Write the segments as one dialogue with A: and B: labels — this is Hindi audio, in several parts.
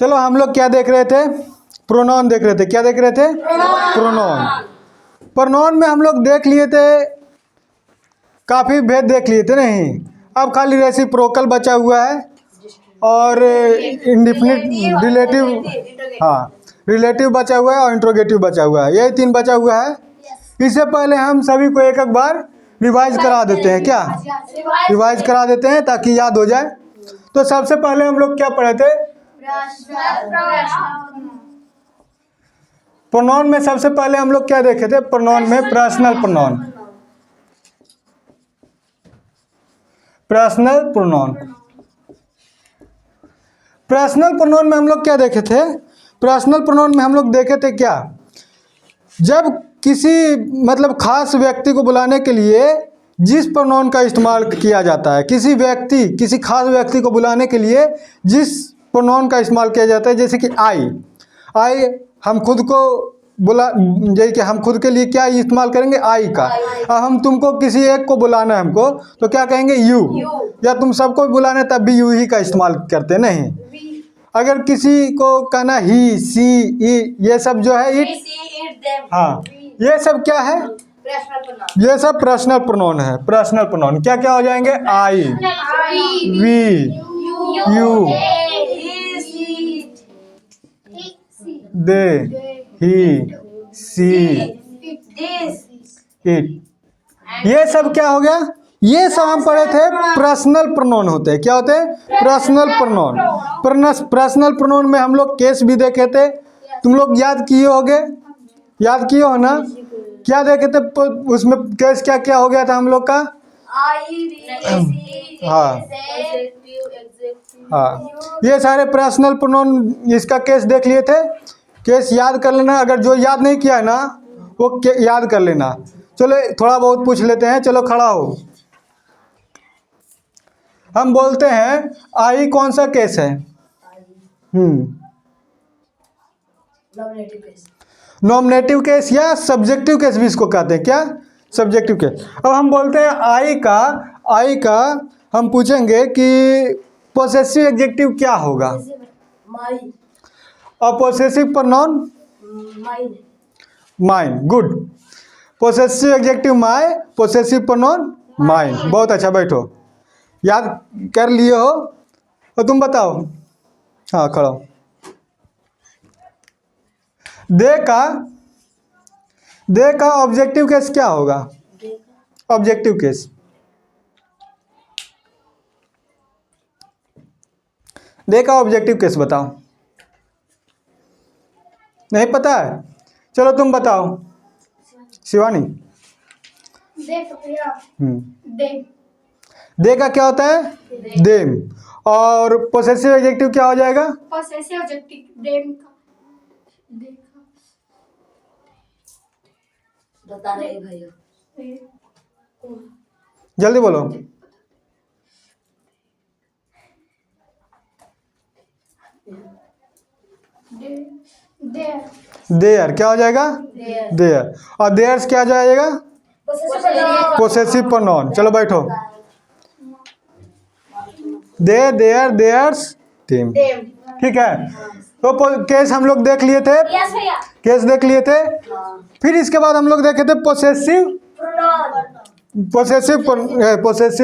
A: चलो हम लोग क्या देख रहे थे? प्रोनाउन देख रहे थे। क्या देख रहे थे? प्रोनाउन। प्रोनाउन में हम लोग देख लिए थे, काफ़ी भेद देख लिए थे। नहीं, अब खाली रेसिप्रोकल बचा हुआ है और इंडिफिनिट रिलेटिव, हाँ रिलेटिव बचा हुआ है और इंट्रोगेटिव बचा हुआ है। यही 3 बचा हुआ है। इससे पहले हम सभी को एक एक बार रिवाइज करा देते हैं। क्या रिवाइज करा देते हैं ताकि याद हो जाए। तो सबसे पहले हम लोग क्या पढ़े थे? प्रोनाउन में सबसे पहले हम लोग क्या देखे थे? प्रोनाउन में personal pronoun. Personal pronoun, personal pronoun में हम लोग क्या देखे थे? पर्सनल प्रोनाउन में हम लोग देखे थे क्या, जब किसी मतलब खास व्यक्ति को बुलाने के लिए जिस प्रोनाउन का इस्तेमाल किया जाता है, किसी खास व्यक्ति को बुलाने के लिए जिस प्रोनाउन का इस्तेमाल किया जाता है, जैसे कि आई हम खुद को जैसे कि हम खुद के लिए क्या इस्तेमाल करेंगे? आई का। अब हम तुमको किसी एक को बुलाना है हमको, तो क्या कहेंगे? यू। या तुम सबको बुलाने तब भी यू ही का इस्तेमाल करते नहीं। अगर किसी को कहना ही, सी, ई, ये सब जो है इट, हाँ ये सब क्या है? ये सब पर्सनल प्रोनाउन है। पर्सनल प्रोनाउन क्या क्या हो जाएंगे? I, we, you, they, he, she, it. ये सब क्या हो गया? ये सब हम पढ़े थे पर्सनल प्रोनाउन होते हैं। क्या होते हैं? Personal pronoun. पर्सनल प्रोनाउन में हम लोग केस भी देखे थे। तुम लोग याद किए होगे, याद किए हो ना? क्या देखे थे उसमें? केस क्या क्या हो गया था हम लोग का? हाँ हाँ, ये सारे पर्सनल प्रोनाउन इसका केस देख लिए थे। केस याद कर लेना, अगर जो याद नहीं किया है ना वो याद कर लेना। चलो थोड़ा बहुत पूछ लेते हैं। चलो खड़ा हो। हम बोलते हैं आई कौन सा केस है? नॉमिनेटिव केस या सब्जेक्टिव केस भी इसको कहते हैं। क्या? Subjective case. अब हम बोलते हैं आई का हम पूछेंगे कि पोसेसिव एडजेक्टिव क्या होगा? और possessive pronoun? Mine. Good. Possessive adjective my, possessive pronoun mine. बहुत अच्छा, बैठो। याद कर लिए हो तो तुम बताओ। हाँ खड़ा हो। दे का ऑब्जेक्टिव केस क्या होगा? ऑब्जेक्टिव केस दे का ऑब्जेक्टिव केस बताओ। नहीं पता है? चलो तुम बताओ शिवानी। दे का क्या होता है? देम। और पोसेसिव एडजेक्टिव क्या हो जाएगा?
B: पोसेसिव एडजेक्टिव देम का। बता रहे भैया,
A: जल्दी बोलो। देयर क्या हो जाएगा? देयर। और देयर्स क्या हो जाएगा? Possessive pronoun. चलो बैठो। दे, देयर, देयर्स, देम। ठीक है, तो केस हम लोग देख लिए थे। केस देख लिए थे। फिर इसके बाद हम लोग देखे थे पोसेसिव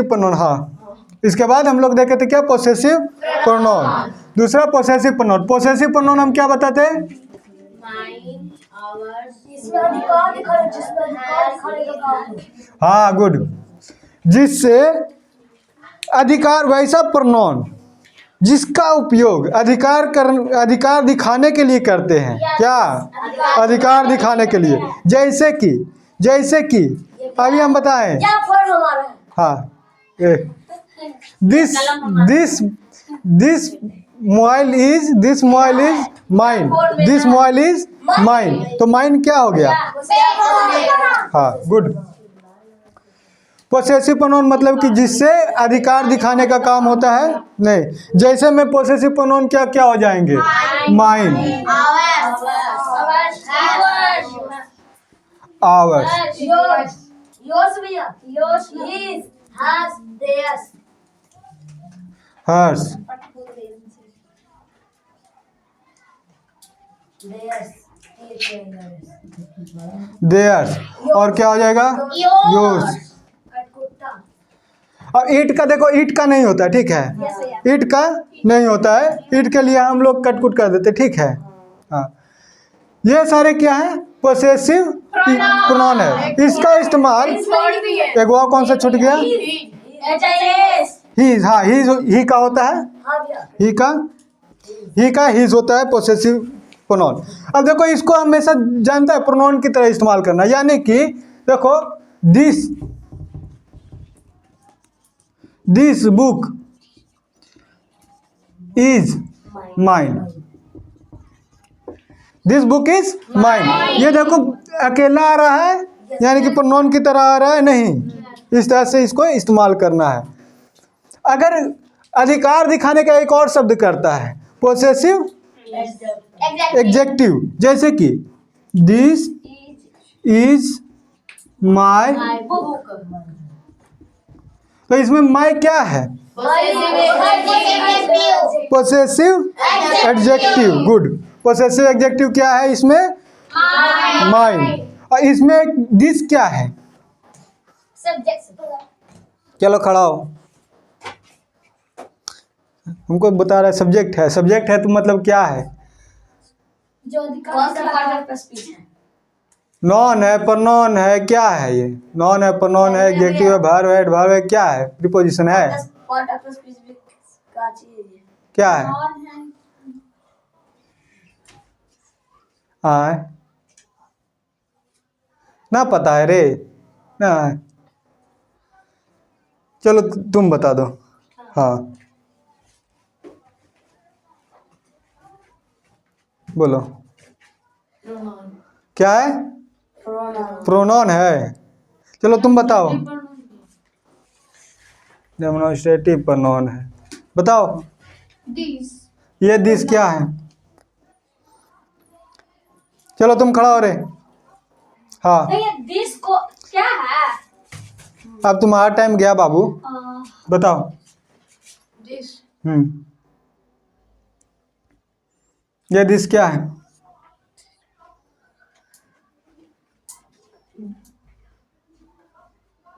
A: प्रोनाउन। हाँ, इसके बाद हम लोग देखे थे क्या? Possessive pronoun. दूसरा पोसेसिव प्रोनाउन। पोसेसिव प्रोनाउन हम क्या बताते हैं? हाँ गुड। जिससे अधिकार, वैसा प्रोनाउन जिसका उपयोग अधिकार दिखाने के लिए करते हैं। क्या? अधिकार दिखाने के लिए। जैसे कि अभी हम बताएं। हाँ, this mobile is mine. This mobile is mine. तो माइन क्या हो गया? हाँ गुड। पोसेसिव प्रोनाउन मतलब कि जिससे अधिकार दिखाने का काम होता है। नहीं, जैसे में पोसेसिव प्रोनाउन क्या क्या हो जाएंगे? Mine, ours, hers, theirs. और क्या हो जाएगा? योर्स। और ईट का देखो, ईट का नहीं होता है, ठीक है, ईट का नहीं होता है, ईट के लिए हम लोग कटकुट कर देते, ठीक है। हाँ, ये सारे क्या है? पोसेसिव प्रोनाउन है। इसका इस्तेमाल एक और कौन सा छूट गया? ही। हाँ, ही का होता है, ही का हिज होता है पोसेसिव प्रोनाउन। अब देखो, इसको हमेशा जानता है प्रोनाउन की तरह इस्तेमाल करना, यानी कि देखो, this book is mine, this book is mine. ये देखो अकेला आ रहा है, यानी कि प्रोनाउन की तरह आ रहा है, नहीं, इस तरह से इसको इस्तेमाल करना है। अगर अधिकार दिखाने का एक और शब्द करता है, पोसेसिव एग्जेक्टिव, जैसे कि दिस इज माई, तो इसमें माई क्या है? Possessive adjective. Good. Possessive adjective क्या है इसमें? माई। और इसमें दिस क्या है? चलो खड़ा हो, हमको बता रहा है सब्जेक्ट है। सब्जेक्ट है तो मतलब क्या है?
B: जो अधिकार
A: नॉन है, प्रोनाउन है, क्या है ये? नॉन है, प्रोनाउन है, एडजेक्टिव है, वर्ब है, एडवर्ब है, क्या है? प्रीपोजिशन है, क्या है? ना पता है रे ना, चलो तुम बता दो। हाँ बोलो, क्या है? प्रोनाउन है। चलो तुम बताओ। डेमोन्स्ट्रेटिव प्रोनाउन है, बताओ।
B: दिस।
A: ये दिस क्या है? चलो तुम खड़ा हो रे। हाँ,
B: दिस को क्या है?
A: अब तुम्हारा टाइम गया बाबू, बताओ।
B: दिस।
A: ये दिस क्या है?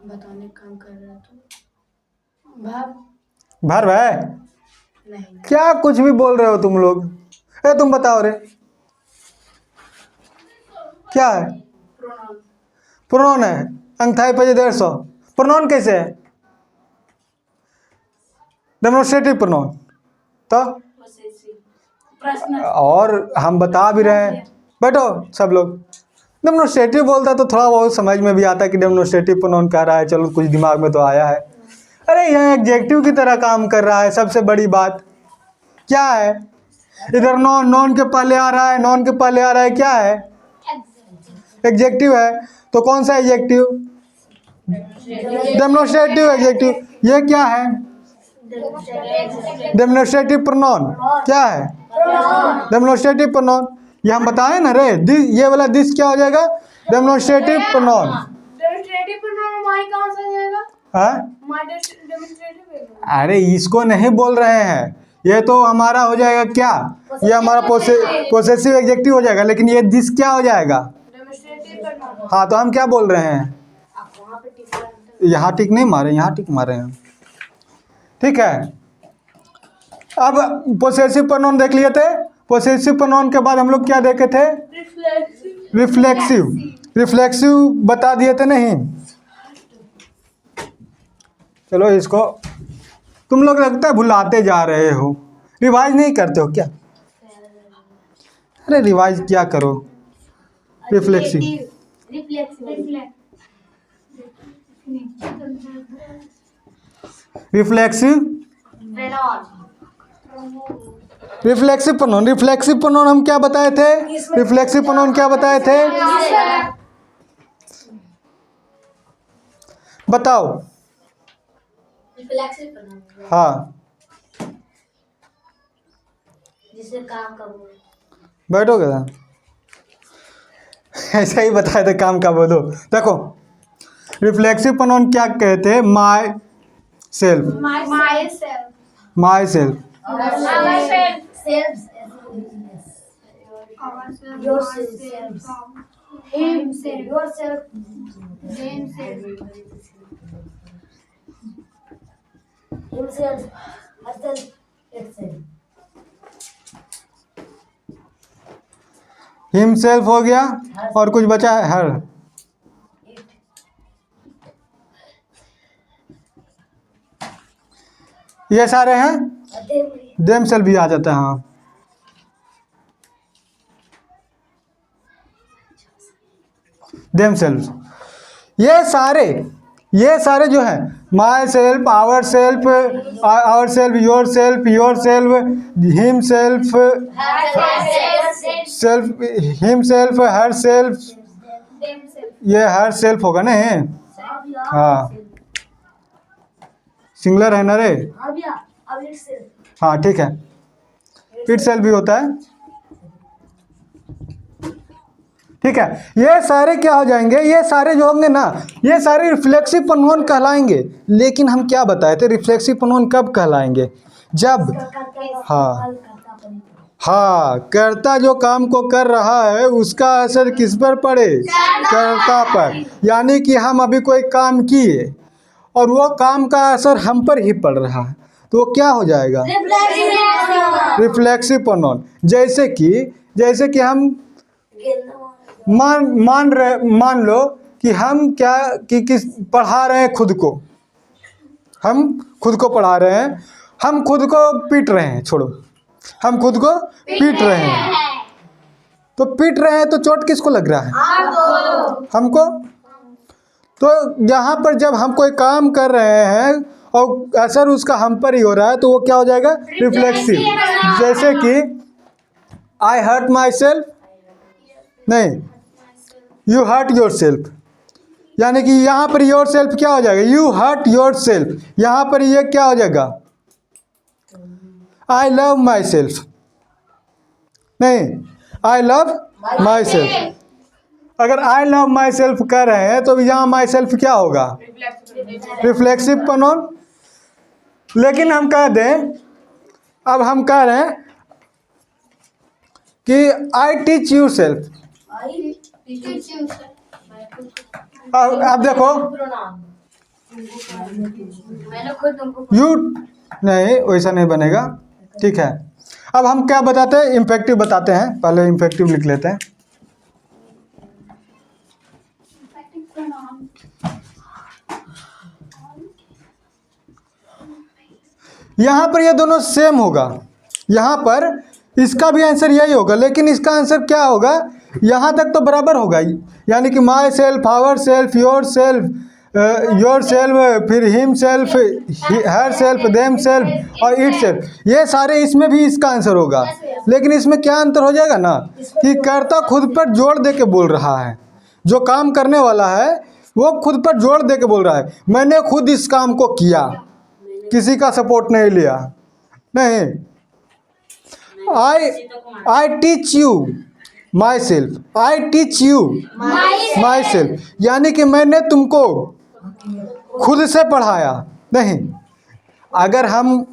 B: बताने का काम कर रहा तो भाव
A: भर है?
B: नहीं।
A: क्या कुछ भी बोल रहे हो तुम लोग? तुम बताओ रे, क्या है? प्रोनाउन है। अंगथाई पे 150। प्रोनाउन कैसे है? Demonstrative pronoun. तो और हम बता भी रहे हैं, बैठो सब लोग। डेमोन्स्ट्रेटिव बोलता तो थोड़ा बहुत समझ में भी आता है कि डेमोन्स्ट्रेटिव प्रोनाउन कह रहा है, चलो कुछ दिमाग में तो आया है। अरे यह एडजेक्टिव की तरह काम कर रहा है। सबसे बड़ी बात क्या है? इधर नॉन के पहले आ रहा है, नॉन के पहले आ रहा है, क्या है? एडजेक्टिव है। तो कौन सा एडजेक्टिव? Demonstrative adjective. ये क्या है? Demonstrative pronoun. क्या है? Demonstrative pronoun. ये हम बताए ना रे, ये वाला दिस क्या हो जाएगा? Demonstrative pronoun.
B: डेमोन्स्ट्रेटिव प्रोनाउन माई कहां से आ जाएगा? माई डेमोन्स्ट्रेटिव।
A: अरे इसको नहीं बोल रहे हैं, ये तो हमारा हो जाएगा क्या? ये हमारा पोसेसिव एडजेक्टिव हो जाएगा, लेकिन ये दिस क्या हो जाएगा?
B: Demonstrative pronoun.
A: हाँ, तो हम क्या बोल रहे हैं? यहाँ टिक नहीं मारे, यहाँ टिक मारे हैं, ठीक है। अब पोसेसिव प्रोनाउन देख लिए थे। पोसेसिव प्रोनाउन के बाद हम लोग क्या देखे थे? रिफ्लेक्सिव। रिफ्लेक्सिव बता दिए थे नहीं? चलो इसको तुम लोग लगता है भुलाते जा रहे हो, रिवाइज नहीं करते हो क्या? अरे रिवाइज क्या करो। Reflexive, reflexive, reflexive pronoun. Reflexive pronoun हम क्या बताए थे? रिफ्लेक्सिव प्रोनाउन क्या बताए थे? बताओ। हाँ,
B: जिससे काम का बोल।
A: बैठोगे ना? ऐसा ही बताए थे, काम का बोलो। देखो रिफ्लेक्सिव प्रोनाउन क्या कहते हैं? My self, my self,
B: yourself, himself, yourself, themselves, himself, herself, itself.
A: Himself हो गया और कुछ बचा है हर। ये सारे हैं, देम सेल्फ भी आ जाता है। हाँ, देम सेल्फ। ये सारे जो है myself, ourself, yourself, himself, self, himself, herself, ये हर सेल्फ होगा ना ये। हाँ, सिंगुलर है ना रे। हाँ ठीक है, इट सेल्फ भी होता है। ठीक है, ये सारे क्या हो जाएंगे, ये सारे जो होंगे ना, ये सारे रिफ्लेक्सिव प्रोनाउन कहलाएंगे। लेकिन हम क्या बताए थे, रिफ्लेक्सिव प्रोनाउन कब कहलाएंगे, जब हाँ कर्ता जो काम को कर रहा है उसका असर किस पर पड़े, कर्ता पर। यानी कि हम अभी कोई काम किए और वो काम का असर हम पर ही पड़ रहा है, तो वो क्या हो जाएगा, रिफ्लेक्सिव प्रोनाउन। जैसे कि हम मान लो कि हम किस पढ़ा रहे हैं खुद को, हम खुद को पढ़ा रहे हैं, हम खुद को पीट रहे हैं, छोड़ो, हम खुद को पीट रहे हैं। तो पीट रहे हैं तो चोट किसको लग रहा है, हमको। तो यहाँ पर जब हम कोई काम कर रहे हैं और असर उसका हम पर ही हो रहा है, तो वो क्या हो जाएगा, रिफ्लेक्सिव। जैसे कि आई हर्ट माई सेल्फ, नहीं, यू हर्ट योर सेल्फ। यानी कि यहाँ पर योर सेल्फ क्या हो जाएगा, यू हर्ट योर सेल्फ। यहाँ पर ये क्या हो जाएगा, आई लव माई सेल्फ, नहीं, आई लव माई सेल्फ। अगर आई लव माई सेल्फ कर रहे हैं तो यहाँ माई सेल्फ क्या होगा, रिफ्लेक्सिव प्रोनाउन। लेकिन हम कह दें, अब हम कह रहे हैं कि आई टीच यू सेल्फ। अब देखो, यू नहीं, वैसा नहीं बनेगा। ठीक है, अब हम क्या बताते हैं, इम्फेक्टिव बताते हैं। पहले इम्फेक्टिव लिख लेते हैं। यहाँ पर ये दोनों सेम होगा, यहाँ पर इसका भी आंसर यही होगा, लेकिन इसका आंसर क्या होगा, यहाँ तक तो बराबर होगा। यानी कि myself, ourself, yourself, फिर himself, herself, themself और इट सेल्फ, ये सारे इसमें भी इसका आंसर होगा। लेकिन इसमें क्या अंतर हो जाएगा ना, कि कर्ता खुद पर जोर दे के बोल रहा है, जो काम करने वाला है वो खुद पर जोर दे के बोल रहा है, मैंने खुद इस काम को किया, किसी का सपोर्ट नहीं लिया। नहीं, I teach you my self, I teach you my self, यानी कि मैंने तुमको खुद से पढ़ाया। नहीं, अगर हम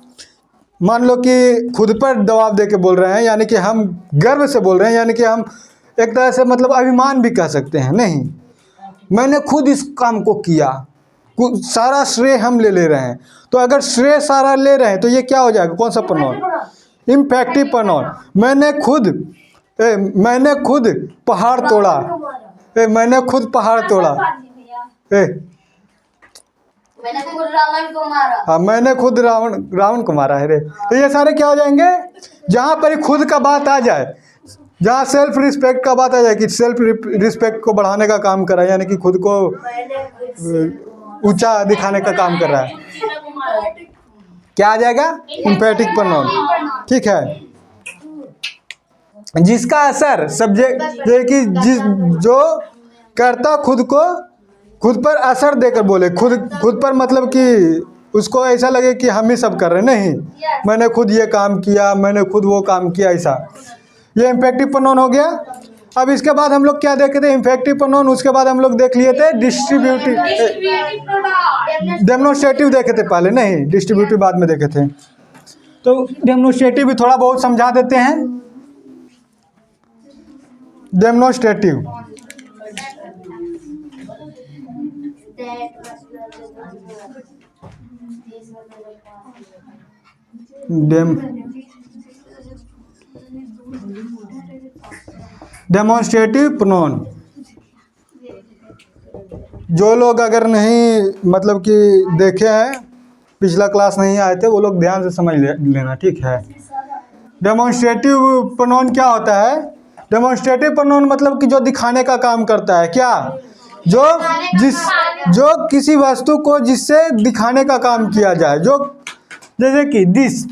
A: मान लो कि खुद पर दबाव दे के बोल रहे हैं, यानी कि हम गर्व से बोल रहे हैं, यानी कि हम एक तरह से मतलब अभिमान भी कह सकते हैं। नहीं, मैंने खुद इस काम को किया, सारा श्रेय हम ले रहे हैं। तो अगर श्रेय सारा ले रहे हैं तो ये क्या हो जाएगा, कौन सा प्रोनाउन, इम्फेक्टिव प्रोनाउन। मैंने खुद पहाड़ तोड़ा, मैंने खुद पहाड़ तोड़ा,
B: मैंने खुद रावण को मारा।
A: हाँ, मैंने खुद रावण को मारा है रे। तो ये सारे क्या हो जाएंगे, जहाँ पर खुद का बात आ जाए, जहाँ सेल्फ रिस्पेक्ट का बात आ जाए कि सेल्फ रिस्पेक्ट को बढ़ाने का काम कर रहा है, यानी कि खुद को ऊंचा दिखाने का काम कर रहा है, क्या आ जाएगा, इम्पेरेटिव प्रोनाउन। ठीक है, जिसका असर सब्जेक्ट, जो कर्ता खुद पर असर देकर बोले, खुद पर मतलब कि उसको ऐसा लगे कि हम ही सब कर रहे हैं। नहीं, मैंने खुद ये काम किया, मैंने खुद वो काम किया, ऐसा, ये इम्पेक्टिव प्रोनाउन हो गया। अब इसके बाद हम लोग क्या देखे थे, इम्फेक्टिव प्रोनाउन। उसके बाद हम लोग देख लिए थे डिस्ट्रीब्यूटिव, डेमोन्स्ट्रेटिव देखे थे पहले, नहीं डिस्ट्रीब्यूटिव बाद में देखे थे। तो डेमोन्स्ट्रेटिव भी थोड़ा बहुत समझा देते हैं। Demonstrative, demonstrative pronoun. जो लोग अगर नहीं मतलब कि देखे हैं, पिछला क्लास नहीं आए थे, वो लोग ध्यान से समझ लेना, ठीक है। डेमोन्स्ट्रेटिव प्रोनाउन क्या होता है? डेमोन्स्ट्रेटिव प्रोनाउन मतलब कि जो दिखाने का काम करता है, क्या? जो किसी वस्तु को जिससे दिखाने का काम किया जाए, जो जैसे कि दिस,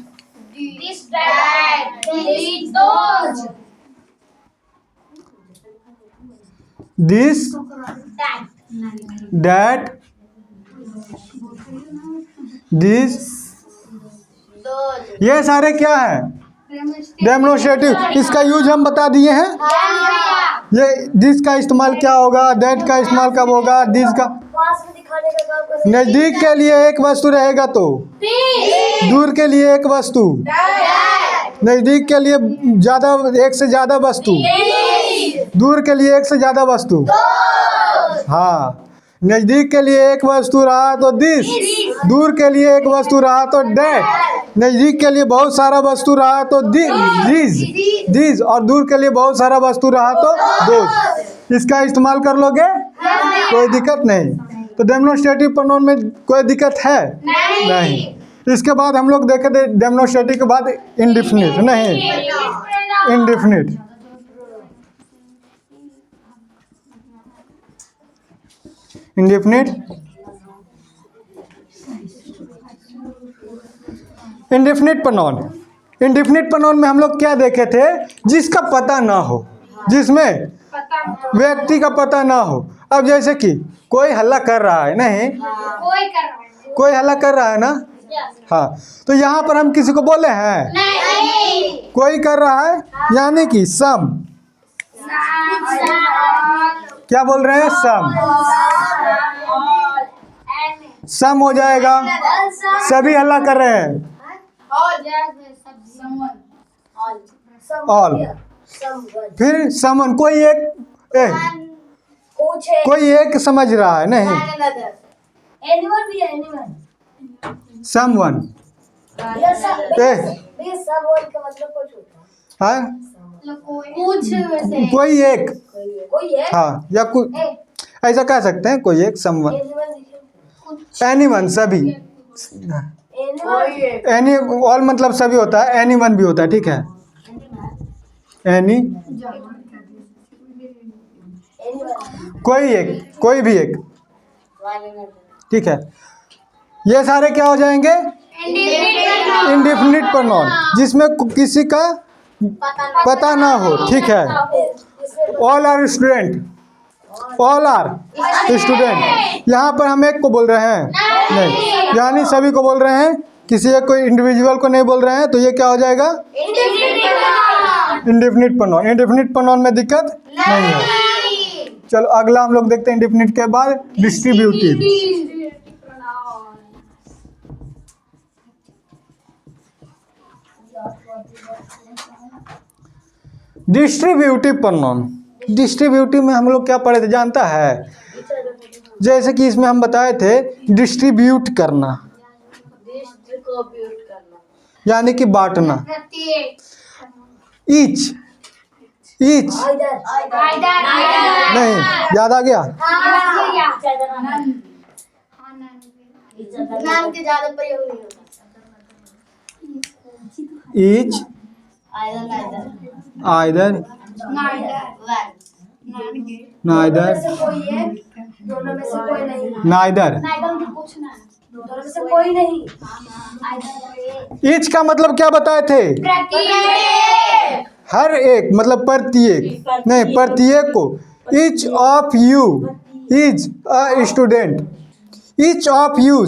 A: दैट, दिस, ये सारे क्या है? डेमोन्स्ट्रेटिव। इसका यूज हम बता दिए हैं। ये दिस का इस्तेमाल क्या होगा, दैट का इस्तेमाल कब होगा, दिस का नजदीक के लिए एक वस्तु रहेगा तो, दूर के लिए एक वस्तु, नजदीक के लिए ज्यादा, एक से ज्यादा वस्तु, दूर के लिए एक से ज्यादा वस्तु। हाँ, नजदीक के लिए एक वस्तु रहा तो दिस, दूर के लिए एक वस्तु रहा तो दैट, नजदीक के लिए बहुत सारा वस्तु रहा तो दिस, और दूर के लिए बहुत सारा वस्तु रहा तो दोस। इसका इस्तेमाल कर लोगे, कोई दिक्कत नहीं। तो डेमोन्स्ट्रेटिव प्रोनाउन में कोई दिक्कत है नहीं। इसके बाद हम लोग देखे थे डेमोन्स्ट्रेटिव के बाद इंडेफिनिट, नहीं indefinite. Indefinite, indefinite pronoun. Indefinite pronoun में हम लोग क्या देखे थे? जिसका पता ना हो, जिसमें व्यक्ति का पता ना हो। अब जैसे कि कोई हल्ला कर रहा है, नहीं कोई हल्ला कर रहा है ना, हाँ, तो यहाँ पर हम किसी को बोले हैं? नहीं। कोई कर रहा है, यानी कि सम, क्या बोल रहे हैं? सम हो जाएगा। सभी हल्ला कर रहे हैं, ऑल। फिर समन, कोई एक समझ रहा है, नहीं समवन। कोई एक, हाँ, या कुछ ऐसा कह सकते हैं, कोई एक, समवन, एनीवन, सभी, एनी, ऑल मतलब सभी होता है, एनीवन भी होता है, ठीक है। एनी, कोई एक, कोई भी एक, ठीक है। ये सारे क्या हो जाएंगे? इंडेफिनिट प्रोनाउन, जिसमें किसी का पता ना हो, ठीक है। All are student, all are student. यहाँ पर हम एक को बोल रहे हैं, नहीं, यानी सभी को बोल रहे हैं, किसी एक कोई इंडिविजुअल को नहीं बोल रहे हैं, तो ये क्या हो जाएगा? Indefinite pronoun. इंडेफिनिट प्रोनाउन में दिक्कत नहीं है। चलो अगला हम लोग देखते हैं इंडेफिनिट के बाद डिस्ट्रीब्यूटिव। Distributive pronoun. डिस्ट्रीब्यूटिव में हम लोग क्या पढ़े थे, जानता है? जैसे कि इसमें हम बताए थे डिस्ट्रीब्यूट करना, यानी कि बांटना। ईच, ईच, नहीं, याद आ गया? Each, either, neither, neither. Each का मतलब क्या बताए थे? हर एक, मतलब प्रत्येक, नहीं, प्रत्येक को। Each of you is a student, each of you,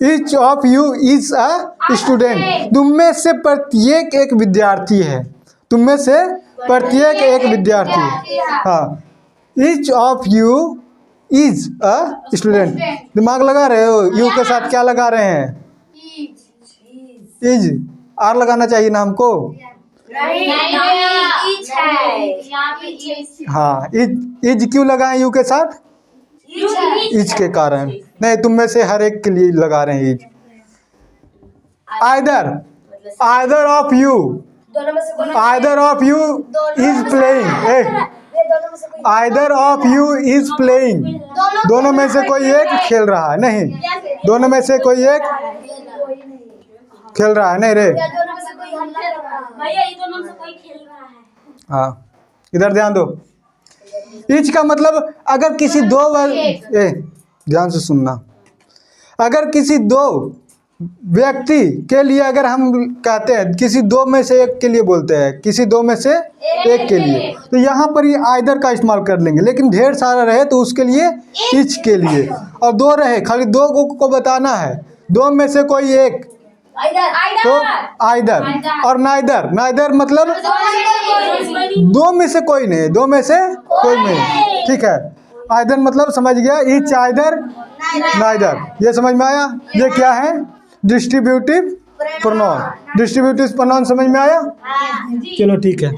A: each of you is a student. तुम में से प्रत्येक एक विद्यार्थी है, तुम में से प्रत्येक एक विद्यार्थी है, हाँ। Each of you is a student. दिमाग लगा रहे हो? यू के साथ क्या लगा रहे हैं? इज, आर लगाना चाहिए ना हमको।
B: नहीं है यहाँ पे इच
A: हाँ, इज क्यों लगाए यू के साथ? इज के कारण नहीं, तुम में से हर एक के लिए लगा रहे हैं is. Either of you, either of you is playing, either of you is playing, दोनों में से कोई एक खेल रहा है। नहीं, दोनों में से कोई एक खेल रहा है। नहीं रे,
B: भैया ये दोनों में से कोई खेल रहा है।
A: हाँ इधर ध्यान दो। इच का मतलब अगर किसी ध्यान से सुनना, अगर किसी दो व्यक्ति के लिए अगर हम कहते हैं, किसी दो में से एक के लिए बोलते हैं, किसी दो में से एक के लिए, तो यहाँ पर ये आइदर का इस्तेमाल कर लेंगे। लेकिन ढेर सारा रहे तो उसके लिए इच के लिए, और दो रहे खाली दो को बताना है, दो में से कोई एक तो आइदर, और नाइदर, नाइदर मतलब दो में से कोई नहीं, दो में से कोई नहीं। ठीक है, आइदर मतलब समझ गया, इच आइदर नाइदर, ये समझ में आया? ये क्या है? Distributive pronoun. डिस्ट्रीब्यूटिव प्रोनाउन समझ में आया? चलो ठीक है,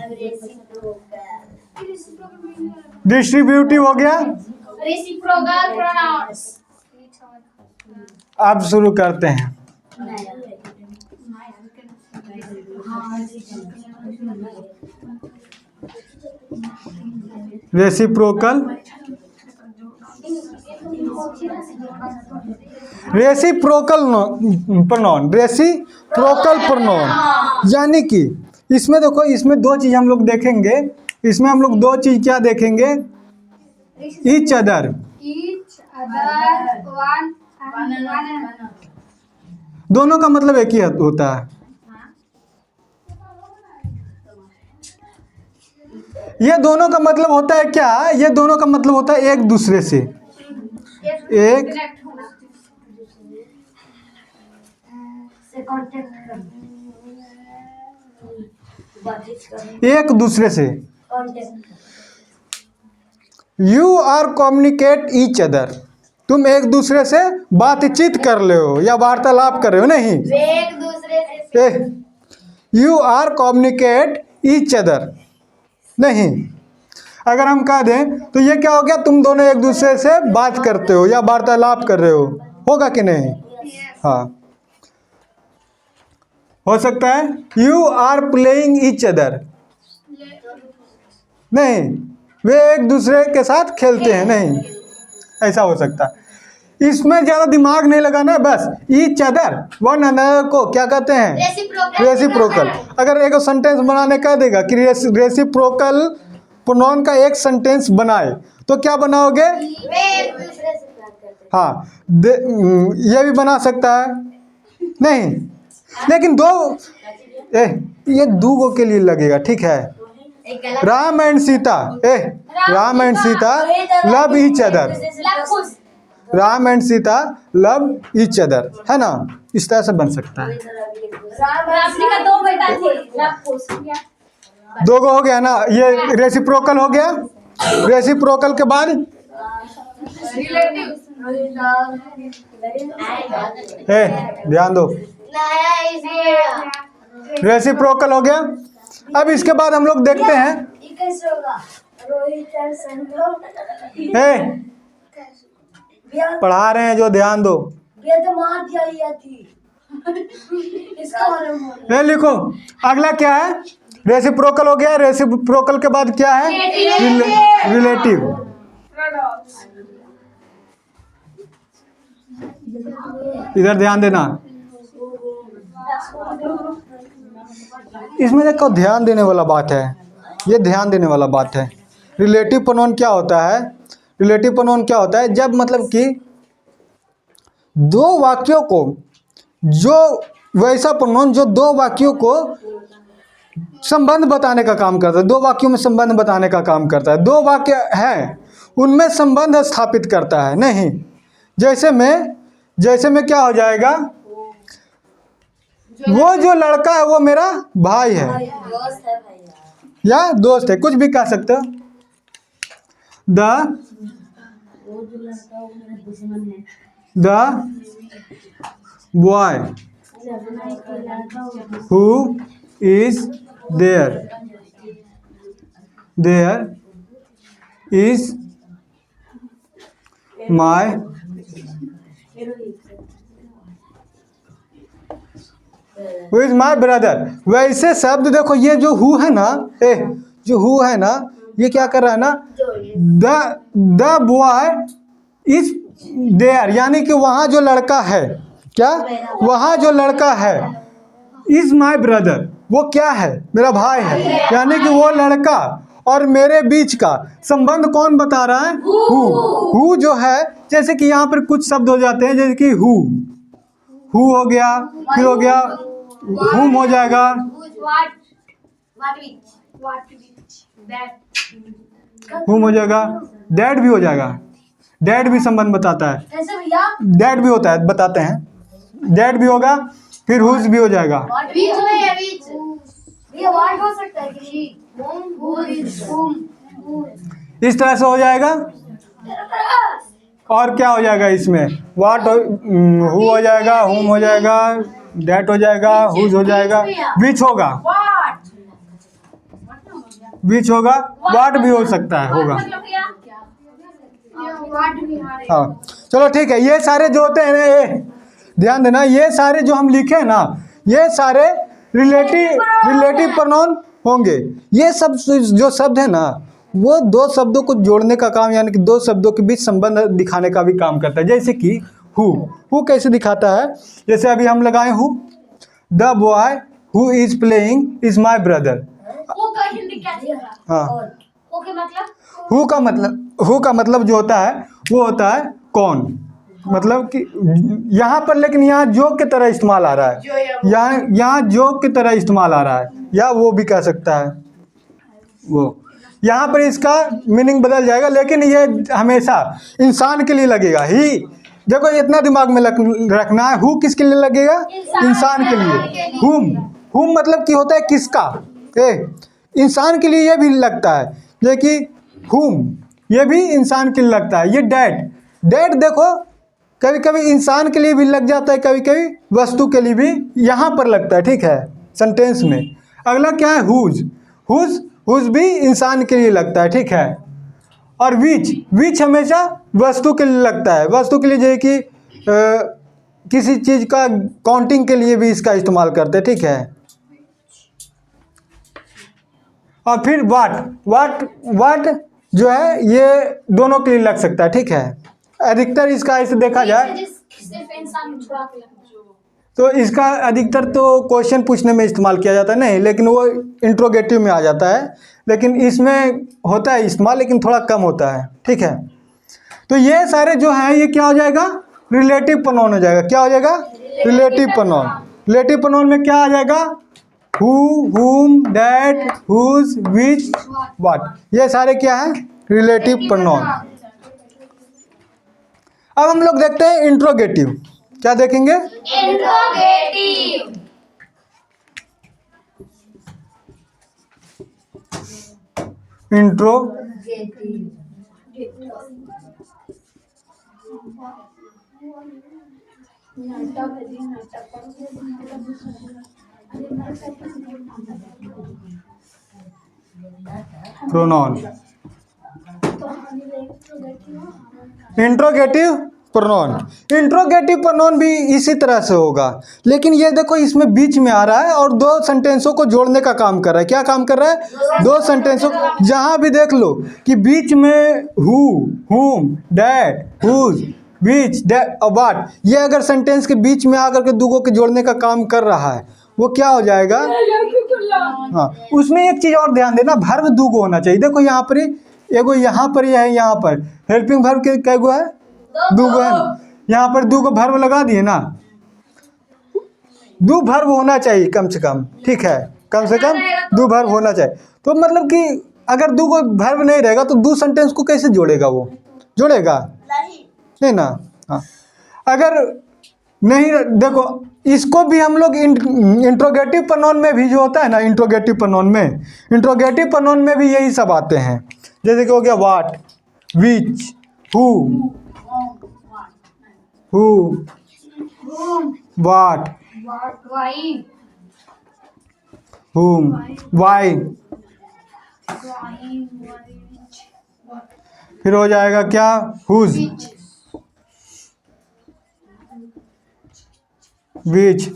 A: डिस्ट्रीब्यूटिव हो गया।
B: रेसिप्रोकल प्रोनाउंस
A: अब शुरू करते हैं। Reciprocal, reciprocal pronoun, reciprocal pronoun यानी कि इसमें देखो, इसमें दो चीज हम लोग देखेंगे। इसमें हम लोग दो चीज क्या देखेंगे? ईच अदर, दोनों का मतलब एक ही होता है। ये दोनों का मतलब होता है क्या? ये दोनों का मतलब होता है एक दूसरे से, एक दूसरे से। You are communicate each other, तुम एक दूसरे से बातचीत कर रहे हो या वार्तालाप कर रहे हो। नहीं,
B: एक दूसरे से
A: you are communicate each other. नहीं, अगर हम कह दें तो ये क्या हो गया? तुम दोनों एक दूसरे से बात करते हो या वार्तालाप कर रहे हो, होगा कि नहीं? हाँ, हो सकता है you are playing each other. नहीं, वे एक दूसरे के साथ खेलते हैं। नहीं, ऐसा हो सकता है। इसमें ज़्यादा दिमाग नहीं लगाना है, बस ईच अदर, वन अनदर को क्या कहते हैं? रेसिप्रोकल। अगर एक सेंटेंस बनाने कह देगा कि रेसिप्रोकल प्रोनाउन का एक सेंटेंस बनाए, तो क्या बनाओगे? हाँ, ये भी बना सकता है। नहीं, लेकिन दो ये दो के लिए लगेगा। ठीक है, Ram and Sita, Ram and Sita love each other, Ram and Sita love each other, है ना? इस तरह से बन सकता है।
B: दो बेटा थे,
A: दो गो हो गया ना, ये रेसिप्रोकल हो गया। रेसिप्रोकल के बाद ध्यान दो, रेसिप्रोकल हो गया। अब इसके बाद हम लोग देखते हैं, पढ़ा रहे हैं जो, ध्यान दो। ये लिखो, अगला क्या है? रेसिप्रोकल हो गया। रेसिप्रोकल के बाद क्या है? रिलेटिव। इधर ध्यान देना, इसमें देखो ध्यान देने वाला बात है, ये ध्यान देने वाला बात है। रिलेटिव प्रोनाउन क्या होता है? रिलेटिव प्रोनाउन क्या होता है? जब मतलब कि दो वाक्यों को, जो वैसा प्रोनाउन जो दो वाक्यों को संबंध बताने का काम करता है, दो वाक्यों में संबंध बताने का काम करता है। दो वाक्य हैं, उनमें संबंध स्थापित करता है। नहीं, जैसे में क्या हो जाएगा? वो जो लड़का है वो मेरा भाई है या दोस्त है, कुछ भी कह सकते हो। The boy who is there is my who is my brother. वैसे शब्द देखो, ये जो हु है ना, जो हु है ना, ये क्या कर रहा है ना, द बॉय इज देयर, यानी कि वहाँ जो लड़का है, क्या वहाँ जो लड़का है, इज माई ब्रदर, वो क्या है, मेरा भाई है। यानी कि वो लड़का और मेरे बीच का संबंध कौन बता रहा है, हु जो है। जैसे कि यहाँ पर कुछ शब्द हो जाते हैं, जैसे कि हु हो गया, फिर हो गया हुम हो जाएगा, हुम हो जाएगा, डैड भी हो जाएगा, डैड भी संबंध बताता है, डैड भी होता है, बताते हैं, डैड भी होगा, फिर हुज भी हो जाएगा। इस तरह से हो जाएगा। और क्या हो जाएगा इसमें, वाट हु हो जाएगा, हुम हो जाएगा, डैट हो जाएगा, हुज हो जाएगा, विच होगा, विच होगा, वाट भी हो सकता है, होगा। हाँ चलो ठीक है। ये सारे जो होते हैं ना, ये ध्यान देना, ये सारे जो हम लिखे हैं ना, ये सारे रिलेटिव प्रोनाउन होंगे। ये सब जो शब्द है ना, वो दो शब्दों को जोड़ने का काम, यानी कि दो शब्दों के बीच संबंध दिखाने का भी काम करता है। जैसे कि हु कैसे दिखाता है, जैसे अभी हम लगाए who, the boy who is playing is my brother. हाँ, हु का मतलब जो होता है वो होता है कौन, मतलब कि यहाँ पर, लेकिन यहाँ जोक की तरह इस्तेमाल आ रहा है, यहाँ जोक की तरह इस्तेमाल आ रहा है, या वो भी कह सकता है वो। यहाँ पर इसका मीनिंग बदल जाएगा, लेकिन ये हमेशा इंसान के लिए लगेगा ही। देखो इतना दिमाग में रखना है, हु किसके लिए लगेगा, इंसान के लिए। हुम मतलब कि होता है किसका, इंसान के लिए ये भी लगता है, लेकिन हुम ये भी इंसान के लिए लगता है। ये डैड देखो कभी कभी इंसान के लिए भी लग जाता है, कभी कभी वस्तु के लिए भी यहाँ पर लगता है, ठीक है, सेंटेंस में। अगला क्या है, हुज भी इंसान के लिए लगता है, ठीक है। और विच हमेशा वस्तु के लिए लगता है, वस्तु के लिए, जैसे कि किसी चीज़ का काउंटिंग के लिए भी इसका इस्तेमाल करते हैं, ठीक है। और फिर वाट जो है ये दोनों के लिए लग सकता है, ठीक है। अधिकतर इसका ऐसे देखा जाए तो इसका अधिकतर तो क्वेश्चन पूछने में इस्तेमाल किया जाता है, नहीं, लेकिन वो इंट्रोगेटिव में आ जाता है, लेकिन इसमें होता है इस्तेमाल, लेकिन थोड़ा कम होता है, ठीक है। तो ये सारे जो हैं ये क्या हो जाएगा, रिलेटिव प्रोनाउन हो जाएगा। क्या हो जाएगा, रिलेटिव प्रोनाउन। रिलेटिव प्रोनाउन में क्या आ जाएगा, हु, हुम, दैट, हुज, विच, व्हाट, ये सारे क्या है, रिलेटिव प्रोनाउन। अब हम लोग देखते हैं इंट्रोगेटिव। क्या देखेंगे, intro pronoun, interrogative pronoun. Interrogative pronoun भी इसी तरह से होगा, लेकिन ये देखो इसमें बीच में आ रहा है और दो सेंटेंसों को जोड़ने का काम कर रहा है। क्या काम कर रहा है, दो सेंटेंसों, जहां भी देख लो कि बीच में हु, हुम, दैट, हुज, विच, दैट और व्हाट, ये अगर सेंटेंस के बीच में आकर के दूगों के जोड़ने का काम कर रहा है, वो क्या हो जाएगा। हाँ, उसमें एक चीज और ध्यान देना, वर्ब दूगो होना चाहिए। देखो यहाँ पर एगो, यहाँ पर है, यहाँ पर हेल्पिंग वर्ब के कैगो है, दूगो है। यहाँ पर दूगो वर्ब लगा दिए ना, दो वर्ब होना चाहिए कम से कम, ठीक है, कम से कम दो वर्ब होना चाहिए। तो मतलब कि अगर दूगो वर्ब नहीं रहेगा तो दो सेंटेंस को कैसे जोड़ेगा, वो जोड़ेगा नहीं ना। हाँ, अगर नहीं, देखो इसको भी हम लोग इंट्रोगेटिव प्रोनाउन में भी जो होता है ना, इंट्रोगेटिव प्रोनाउन में भी यही सब आते हैं। जैसे कि हो गया what, which, who, what, whom, why, फिर हो जाएगा क्या, whose, which।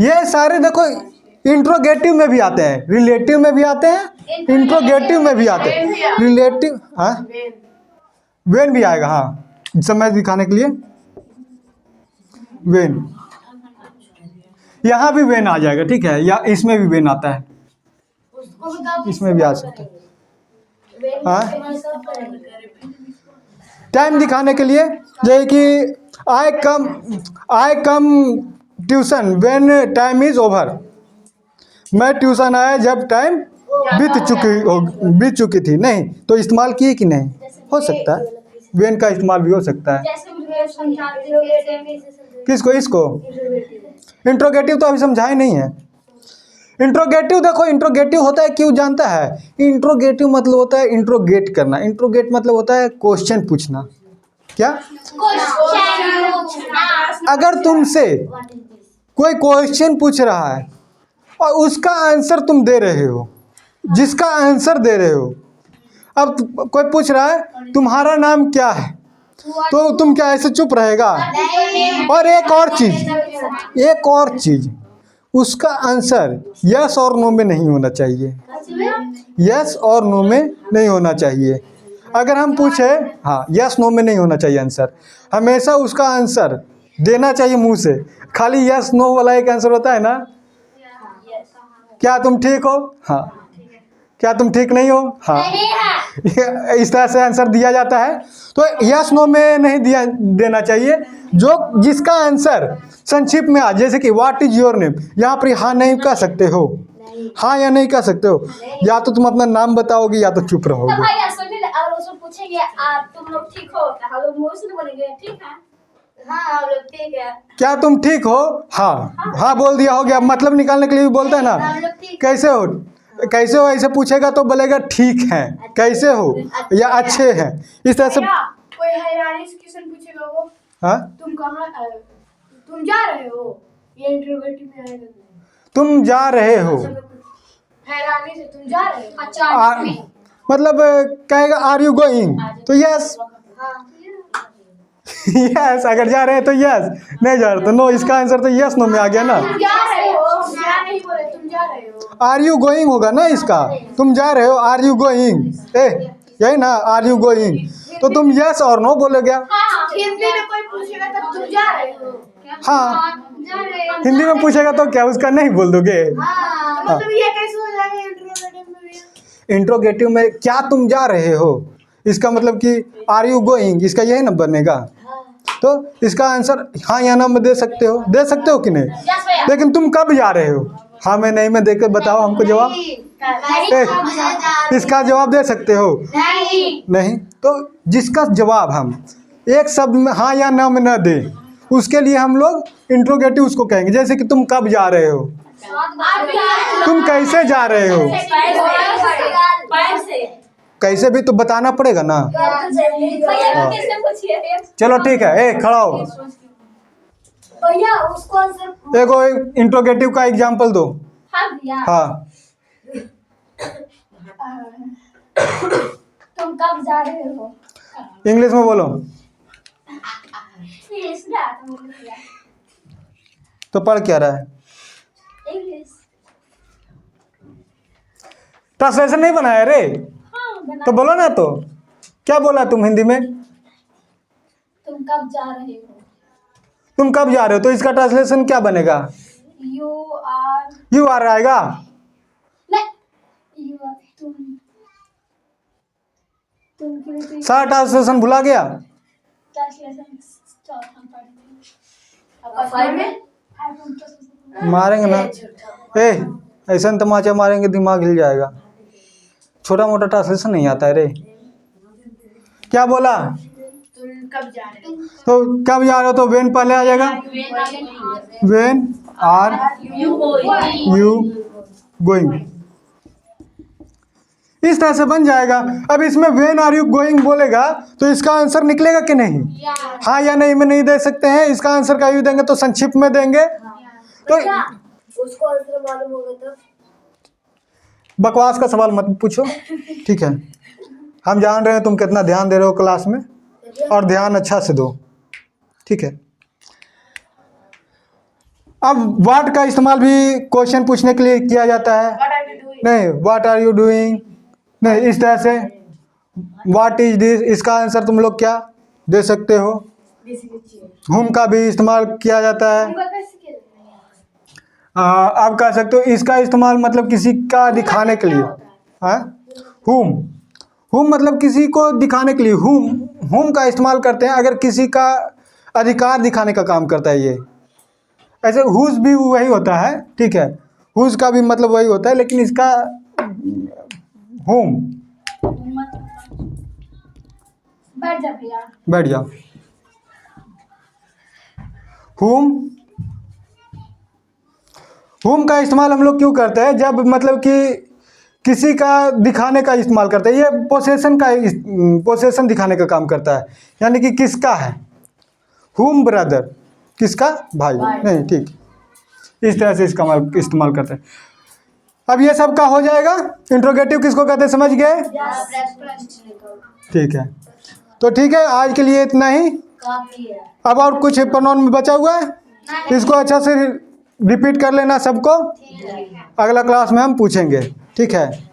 A: ये सारे देखो इंट्रोगेटिव में भी आते हैं, रिलेटिव में भी आते हैं, इंट्रोगेटिव में भी आते हैं, रिलेटिव, हाँ वेन भी आएगा, हाँ समय दिखाने के लिए वेन, यहाँ भी वेन आ जाएगा, ठीक है, या इसमें भी वेन आता है, इसमें भी आ सकता है। हाँ टाइम दिखाने के लिए जैसे कि I come tuition when time is over, मैं ट्यूशन आया जब टाइम बीत चुकी थी, नहीं तो इस्तेमाल किए कि नहीं, हो सकता है वेन का इस्तेमाल भी हो सकता है। किसको, इसको इंट्रोगेटिव तो अभी समझाए नहीं है। इंट्रोगेटिव देखो, इंट्रोगेटिव होता है क्यों जानता है, इंट्रोगेटिव मतलब होता है इंट्रोगेट करना, इंट्रोगेट मतलब होता है क्वेश्चन पूछना। क्या, अगर तुमसे कोई क्वेश्चन पूछ रहा है और उसका आंसर तुम दे रहे हो, जिसका आंसर दे रहे हो, अब कोई पूछ रहा है तुम्हारा नाम क्या है, तो तुम क्या ऐसे चुप रहेगा? और एक और चीज उसका आंसर यस और नो में नहीं होना चाहिए, यस और नो में नहीं होना चाहिए। अगर हम पूछे, हाँ यस नो में नहीं होना चाहिए आंसर, हमेशा उसका आंसर देना चाहिए मुंह से, खाली यस नो वाला एक आंसर होता है ना, क्या तुम ठीक हो, हाँ, क्या तुम ठीक नहीं हो, हाँ, इस तरह से आंसर दिया जाता है। तो यस नो में नहीं देना चाहिए, जो जिसका आंसर संक्षिप्त में आ, जैसे कि व्हाट इज योर नेम, यहाँ पर हाँ नहीं कह सकते हो, हाँ या नहीं कह सकते हो, या तो तुम अपना नाम बताओगे या तो चुप रहोगे।
C: तो भाई सुनिए, अगर उसको पूछेंगे आप तुम लोग ठीक हो, तो हम लोग मुंह से बोलेंगे ठीक है, हाँ हम लोग ठीक है,
A: क्या तुम ठीक हो, हाँ हाँ बोल दिया, हो गया। मतलब निकालने के लिए भी बोलते हैं ना, कैसे हो ऐसे पूछेगा तो बोलेगा ठीक है, कैसे हो या अच्छे हैं, इस तरह से।
B: कोई हैरानी से क्वेश्चन पूछेगा वो,
A: हाँ
B: तुम कहाँ, तुम जा रहे हो, ये इंट्रोगेटिव में आएगा।
A: तुम जा रहे हो,
B: हैरानी से तुम जा रहे हो,
A: मतलब कहेगा आर यू गोइंग, तो यस यस, अगर जा रहे हैं तो यस, नहीं जा रहे तो नो, इसका आंसर तो यस नो में आ गया ना।
B: तुम जा रहे हो, क्या नहीं बोले, तुम जा रहे हो,
A: आर यू गोइंग होगा ना इसका, तुम जा रहे हो, आर यू गोइंग, यही ना, आर यू गोइंग, तो तुम यस और नो बोलोगे।
B: हिंदी में कोई पूछेगा तब तुम जा रहे हो,
A: हाँ हिंदी में पूछेगा तो क्या उसका नहीं बोल दोगे।
B: मतलब ये कैसे हो जाएगा इंट्रोगेटिव में भी?
A: इंट्रोगेटिव में क्या तुम जा रहे हो, इसका मतलब कि आर यू गोइंग, इसका यही ना बनेगा, तो इसका आंसर हाँ या ना में दे सकते हो कि नहीं। लेकिन तुम कब जा रहे हो, हाँ में नहीं में देकर बताओ हमको जवाब, इसका जवाब दे सकते हो नहीं। तो जिसका जवाब हम एक शब्द में हाँ या ना में न दे, उसके लिए हम लोग इंट्रोगेटिव उसको कहेंगे। जैसे कि तुम कब जा रहे हो, तुम कैसे जा रहे हो, कैसे भी तो बताना पड़ेगा ना। चलो ठीक है, खड़ा हो,
C: भैया उसको आंसर
A: देखो इंट्रोगेटिव का एग्जाम्पल दो। हाँ
C: तुम कब जा रहे हो,
A: इंग्लिश में बोलो,
C: इंग्लिश में आता है,
A: तो पढ़ क्या रहा है,
C: इंग्लिश
A: ट्रांसलेशन नहीं बनाया रे, तो बोलो ना, तो क्या बोला तुम हिंदी में,
C: तुम कब जा रहे हो,
A: तुम कब जा रहे हो, तो इसका ट्रांसलेशन क्या बनेगा, यू आर आएगा,
C: तुम
A: सारा ट्रांसलेशन भुला गया। मारेंगे ना, ऐसा तमाचा मारेंगे दिमाग हिल जाएगा, छोटा मोटा ट्रांसलेशन नहीं आता है रे। क्या बोला,
B: तुम कब जा रहे हो,
A: तो कब जा रहे हो, तो वेन पहले आ जाएगा, वेन आर यू गोइंग, इस तरह से बन जाएगा। अब इसमें वेन आर यू गोइंग बोलेगा तो इसका आंसर निकलेगा कि नहीं, हाँ या नहीं में नहीं दे सकते हैं, इसका आंसर का यू देंगे तो संक्षिप्त में देंगे, तो
C: उसको आंसर मालूम होगा तो
A: बकवास का सवाल मत पूछो, ठीक है। हम जान रहे हैं तुम कितना ध्यान दे रहे हो क्लास में, और ध्यान अच्छा से दो, ठीक है। अब व्हाट का इस्तेमाल भी क्वेश्चन पूछने के लिए किया जाता है।
B: What are you doing?
A: नहीं, व्हाट आर यू डूइंग, नहीं, इस तरह से व्हाट इज दिस, इसका आंसर तुम लोग क्या दे सकते हो।
B: This is a chair.
A: हुम का भी इस्तेमाल किया जाता है।
C: उनका कैसे खेलते हैं?
A: आप कह सकते हो इसका इस्तेमाल मतलब किसी का दिखाने के लिए, हाँ। हुम, हुम मतलब किसी को दिखाने के लिए, हुम का इस्तेमाल करते हैं अगर किसी का अधिकार दिखाने का काम करता है ये। ऐसे हुज भी वही होता है, ठीक है, हुज का भी मतलब वही होता है, लेकिन इसका हुम।
C: बैठ जा भैया।
A: बैठ जाओ। हुम का इस्तेमाल हम लोग क्यों करते हैं, जब मतलब कि किसी का दिखाने का इस्तेमाल करते हैं। ये पोसेशन दिखाने का काम करता है, यानी कि किसका है। हुम ब्रदर, किसका भाई, नहीं, ठीक, इस तरह से इसका इस्तेमाल करते हैं। अब ये सब का हो जाएगा। इंट्रोगेटिव किसको कहते हैं, समझ गए, ठीक है। तो ठीक है, आज के लिए इतना ही।
C: काफी है।
A: अब और कुछ प्रोनाउन में बचा हुआ है, इसको अच्छा से रिपीट कर लेना सबको, अगला क्लास में हम पूछेंगे, ठीक है।